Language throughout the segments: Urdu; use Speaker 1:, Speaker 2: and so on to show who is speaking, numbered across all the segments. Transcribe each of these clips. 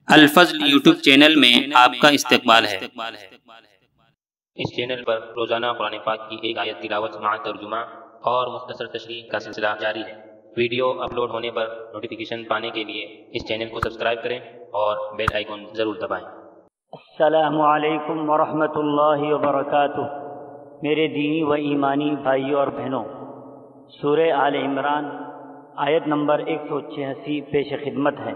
Speaker 1: الفضل یوٹیوب چینل میں آپ کا استقبال ہے۔
Speaker 2: اس چینل پر روزانہ قرآن پاک کی ایک آیت تلاوت مع ترجمہ اور مختصر تشریح کا سلسلہ جاری ہے۔ ویڈیو اپلوڈ ہونے پر نوٹیفیکیشن پانے کے لیے اس چینل کو سبسکرائب کریں اور بیل آئیکن ضرور دبائیں۔
Speaker 3: السلام علیکم ورحمۃ اللہ وبرکاتہ۔ میرے دینی و ایمانی بھائیوں اور بہنوں، سورہ آل عمران آیت نمبر 186 پیش خدمت ہے۔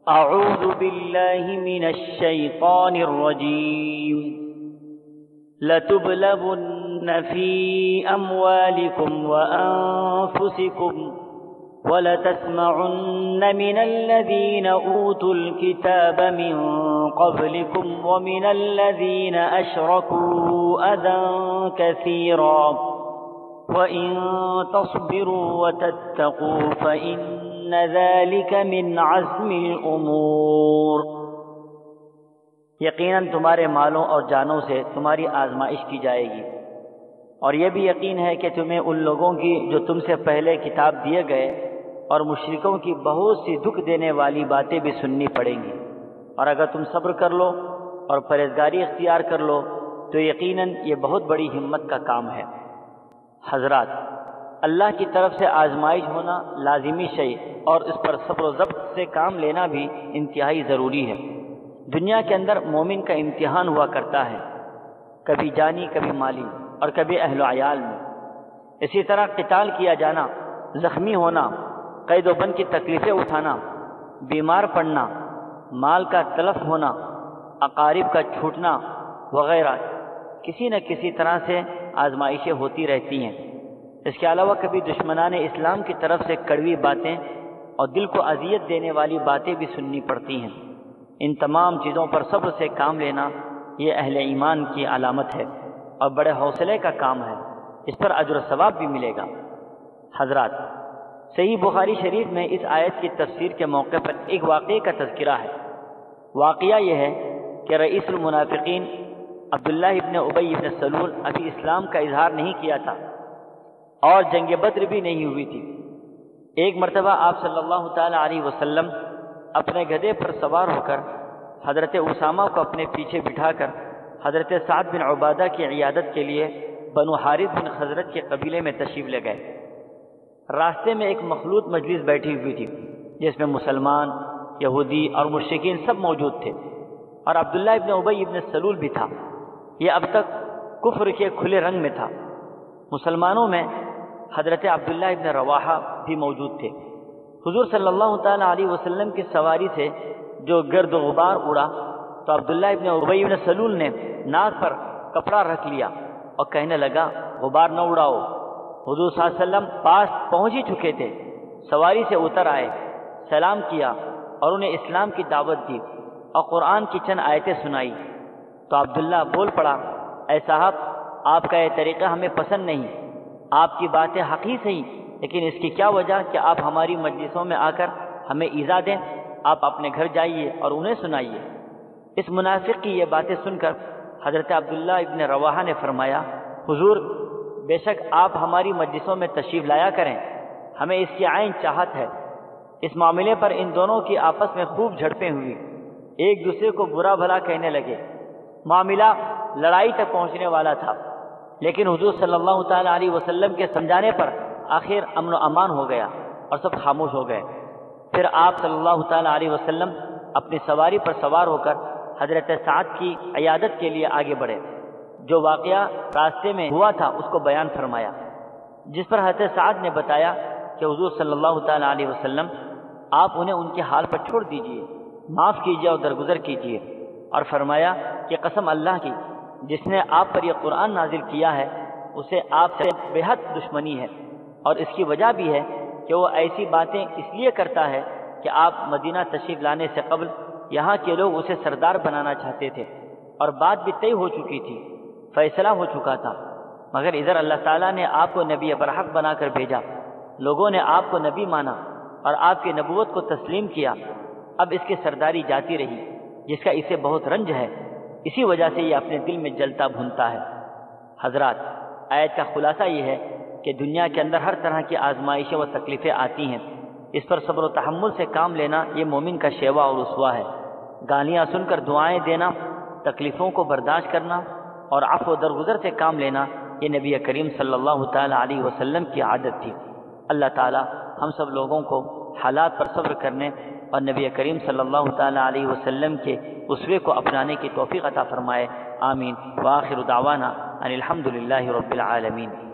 Speaker 3: اعوذ باللہ من الشیطان الرجیم، لتبلغن فی اموالکم وانفسکم وَلَتَسْمَعُنَّ مِنَ الَّذِينَ أُوتُوا الْكِتَابَ مِنْ قَبْلِكُمْ وَمِنَ الَّذِينَ أَشْرَكُوا أَذًى كَثِيرًا وَإِن تَصْبِرُوا وَتَتَّقُوا فَإِنَّ ذَلِكَ مِنْ عَزْمِ الْأُمُورِ۔ یقیناً تمہارے مالوں اور جانوں سے تمہاری آزمائش کی جائے گی، اور یہ بھی یقین ہے کہ تمہیں ان لوگوں کی جو تم سے پہلے کتاب دیے گئے اور مشرکوں کی بہت سی دکھ دینے والی باتیں بھی سننی پڑیں گی، اور اگر تم صبر کر لو اور پرہیزگاری اختیار کر لو تو یقیناً یہ بہت بڑی ہمت کا کام ہے۔ حضرات، اللہ کی طرف سے آزمائش ہونا لازمی شیء اور اس پر صبر و ضبط سے کام لینا بھی انتہائی ضروری ہے۔ دنیا کے اندر مومن کا امتحان ہوا کرتا ہے، کبھی جانی کبھی مالی اور کبھی اہل و عیال میں۔ اسی طرح قتال کیا جانا، زخمی ہونا، قید و بند کی تکلیفیں اٹھانا، بیمار پڑنا، مال کا تلف ہونا، اقارب کا چھوٹنا وغیرہ کسی نہ کسی طرح سے آزمائشیں ہوتی رہتی ہیں۔ اس کے علاوہ کبھی دشمنان اسلام کی طرف سے کڑوی باتیں اور دل کو اذیت دینے والی باتیں بھی سننی پڑتی ہیں۔ ان تمام چیزوں پر صبر سے کام لینا یہ اہل ایمان کی علامت ہے اور بڑے حوصلے کا کام ہے، اس پر اجر و ثواب بھی ملے گا۔ حضرات، صحیح بخاری شریف میں اس آیت کی تفسیر کے موقع پر ایک واقعے کا تذکرہ ہے۔ واقعہ یہ ہے کہ رئیس المنافقین عبداللہ ابن ابی ابن سلول ابھی اسلام کا اظہار نہیں کیا تھا اور جنگ بدر بھی نہیں ہوئی تھی۔ ایک مرتبہ آپ صلی اللہ تعالی علیہ وسلم اپنے گدھے پر سوار ہو کر حضرت اسامہ کو اپنے پیچھے بٹھا کر حضرت سعد بن عبادہ کی عیادت کے لیے بنو حارث بن خزرج کے قبیلے میں تشریف لے گئے۔ راستے میں ایک مخلوط مجلس بیٹھی ہوئی تھی جس میں مسلمان، یہودی اور مشرکین سب موجود تھے، اور عبداللہ ابن ابی ابن سلول بھی تھا۔ یہ اب تک کفر کے کھلے رنگ میں تھا۔ مسلمانوں میں حضرت عبداللہ ابن رواحہ بھی موجود تھے۔ حضور صلی اللہ تعالی علیہ وسلم کی سواری سے جو گرد و غبار اڑا تو عبداللہ ابن ابی ابن سلول نے ناک پر کپڑا رکھ لیا اور کہنے لگا، غبار نہ اڑاؤ۔ حضور صلی اللہ علیہ وسلم پاس پہنچ ہی چکے تھے، سواری سے اتر آئے، سلام کیا اور انہیں اسلام کی دعوت دی اور قرآن کی چند آیتیں سنائی تو عبداللہ بول پڑا، اے صاحب، آپ کا یہ طریقہ ہمیں پسند نہیں۔ آپ کی باتیں حق ہی صحیح، لیکن اس کی کیا وجہ کہ آپ ہماری مجلسوں میں آ کر ہمیں ایذا دیں؟ آپ اپنے گھر جائیے اور انہیں سنائیے۔ اس منافق کی یہ باتیں سن کر حضرت عبداللہ ابن رواحہ نے فرمایا، حضور، بے شک آپ ہماری مجلسوں میں تشریف لایا کریں، ہمیں اس کی عین چاہت ہے۔ اس معاملے پر ان دونوں کی آپس میں خوب جھڑپیں ہوئی، ایک دوسرے کو برا بھلا کہنے لگے۔ معاملہ لڑائی تک پہنچنے والا تھا، لیکن حضور صلی اللہ تعالی علیہ وسلم کے سمجھانے پر آخر امن و امان ہو گیا اور سب خاموش ہو گئے۔ پھر آپ صلی اللہ تعالی علیہ وسلم اپنی سواری پر سوار ہو کر حضرت سعد کی عیادت کے لیے آگے بڑھے۔ جو واقعہ راستے میں ہوا تھا اس کو بیان فرمایا، جس پر حضرت سعد نے بتایا کہ حضور صلی اللہ تعالی علیہ وسلم، آپ انہیں ان کے حال پر چھوڑ دیجئے، معاف کیجئے اور درگزر کیجئے، اور فرمایا کہ قسم اللہ کی جس نے آپ پر یہ قرآن نازل کیا ہے اسے آپ سے بے حد دشمنی ہے، اور اس کی وجہ بھی ہے کہ وہ ایسی باتیں اس لیے کرتا ہے کہ آپ مدینہ تشریف لانے سے قبل یہاں کے لوگ اسے سردار بنانا چاہتے تھے اور بات بھی طے ہو چکی تھی، فیصلہ ہو چکا تھا، مگر ادھر اللہ تعالیٰ نے آپ کو نبی برحق بنا کر بھیجا، لوگوں نے آپ کو نبی مانا اور آپ کی نبوت کو تسلیم کیا۔ اب اس کی سرداری جاتی رہی جس کا اسے بہت رنج ہے، اسی وجہ سے یہ اپنے دل میں جلتا بھونتا ہے۔ حضرات، آیت کا خلاصہ یہ ہے کہ دنیا کے اندر ہر طرح کی آزمائشیں و تکلیفیں آتی ہیں، اس پر صبر و تحمل سے کام لینا یہ مومن کا شیوا اور اسوہ ہے۔ گالیاں سن کر دعائیں دینا، تکلیفوں کو برداشت کرنا اور عفو و درگزر سے کام لینا یہ نبی کریم صلی اللہ تعالیٰ علیہ وسلم کی عادت تھی۔ اللہ تعالیٰ ہم سب لوگوں کو حالات پر صبر کرنے اور نبی کریم صلی اللہ تعالیٰ علیہ وسلم کے اسوے کو اپنانے کی توفیق عطا فرمائے۔ آمین۔ وآخر دعوانا ان الحمد للہ رب العالمین۔